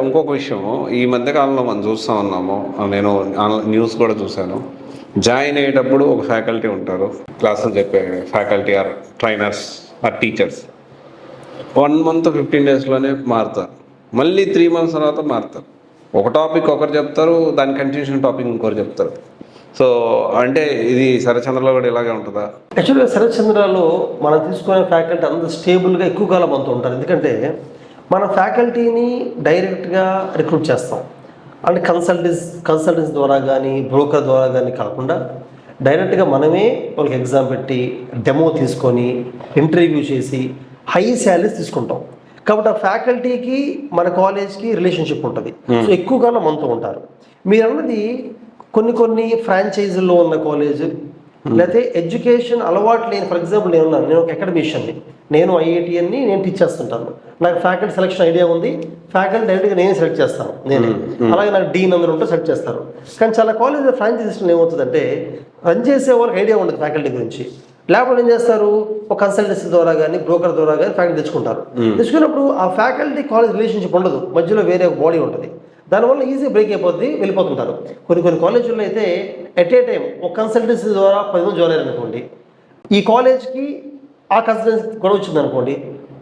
ఇంకొక విషయము ఈ మధ్య కాలంలో మనం చూస్తూ ఉన్నాము, నేను న్యూస్ కూడా చూశాను. జాయిన్ అయ్యేటప్పుడు ఒక ఫ్యాకల్టీ ఉంటారు, క్లాసులు చెప్పే faculty or trainers or teachers. 1 month 15 daysలోనే మారుతారు, మళ్ళీ 3 months తర్వాత మారుతారు. ఒక టాపిక్ ఒకరు చెప్తారు, దాని కంటిన్యూషన్ టాపిక్ ఇంకొకరు చెప్తారు. సో అంటే ఇది శరచంద్రలో కూడా ఇలాగే ఉంటుందా? యాక్చువల్గా శరత్చంద్రలో మనం తీసుకునే ఫ్యాకల్టీ అంత స్టేబుల్గా ఎక్కువ కాలం అంతా ఉంటారు. ఎందుకంటే మన ఫ్యాకల్టీని డైరెక్ట్గా రిక్రూట్ చేస్తాం. అంటే కన్సల్టెన్స్ ద్వారా కానీ బ్రోకర్ ద్వారా కానీ కాకుండా డైరెక్ట్గా మనమే వాళ్ళకి ఎగ్జామ్ పెట్టి డెమో తీసుకొని ఇంటర్వ్యూ చేసి హై శాలరీస్ తీసుకుంటాం. కాబట్టి ఆ ఫ్యాకల్టీకి మన కాలేజ్కి రిలేషన్షిప్ ఉంటుంది. సో ఎక్కువ కాలం మనతో ఉంటారు. మీరు అన్నది కొన్ని ఫ్రాంచైజీల్లో ఉన్న కాలేజ్ లేకపోతే ఎడ్యుకేషన్ అలవాటు లేని, ఫర్ ఎగ్జాంపుల్ నేను ఒక అకాడమిషియన్ని, నేను ఐఐటిఎన్ని నేను టీచ్ చేస్తుంటాను. నాకు ఫ్యాకల్టీ సెలక్షన్ ఐడియా ఉంది, ఫ్యాకల్టీ డైరెక్ట్గా నేనే సెలెక్ట్ చేస్తాను. అలాగే నాకు డీన్ అందరూ ఉంటే సెలెక్ట్ చేస్తారు. కానీ చాలా కాలేజ్ ఫ్రాంచైజీస్లో ఏమవుతుందంటే రన్ చేసే వాళ్ళకి ఐడియా ఉండదు ఫ్యాకల్టీ గురించి. లేకపోతే ఏం చేస్తారు, ఒక కన్సల్టెన్సీ ద్వారా కానీ బ్రోకర్ ద్వారా కానీ ఫ్యాకల్టీ తెచ్చుకుంటారు. తెచ్చుకున్నప్పుడు ఆ ఫ్యాకల్టీ కాలేజ్ రిలేషన్షిప్ ఉండదు, మధ్యలో వేరే ఒక బాడీ ఉంటుంది. దానివల్ల ఈజీ బ్రేక్ అయిపోద్ది, వెళ్ళిపోతుంటారు. కొన్ని కాలేజీల్లో అయితే ఎట్ ఏ టైం ఒక కన్సల్టెన్సీ ద్వారా 10 మంది జాయిన్ అయ్యారు అనుకోండి, ఈ కాలేజ్కి ఆ కన్సల్టెన్సీ కూడా వచ్చింది అనుకోండి,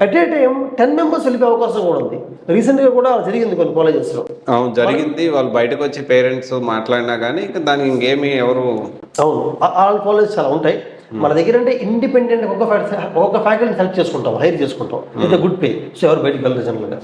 అట్ ఏ టైం 10 members వెళ్ళిపోయే అవకాశం కూడా ఉంది. రీసెంట్గా కూడా జరిగింది కొన్ని కాలేజెస్లో. అవును, జరిగింది. వాళ్ళు బయటకు వచ్చి పేరెంట్స్ మాట్లాడినా కానీ ఇంకా దానికి ఇంకేమీ ఎవరు. అవును, వాళ్ళ కాలేజెస్ చాలా ఉంటాయి. మన దగ్గర అంటే ఇండిపెండెంట్ ఒక ఫ్యాకల్టీ సెలెక్ట్ చేసుకుంటాం, హైర్ చేసుకుంటాం, అయితే గుడ్ పే. సో ఎవరు బయటకు వెళ్ళరు జనరల్గా.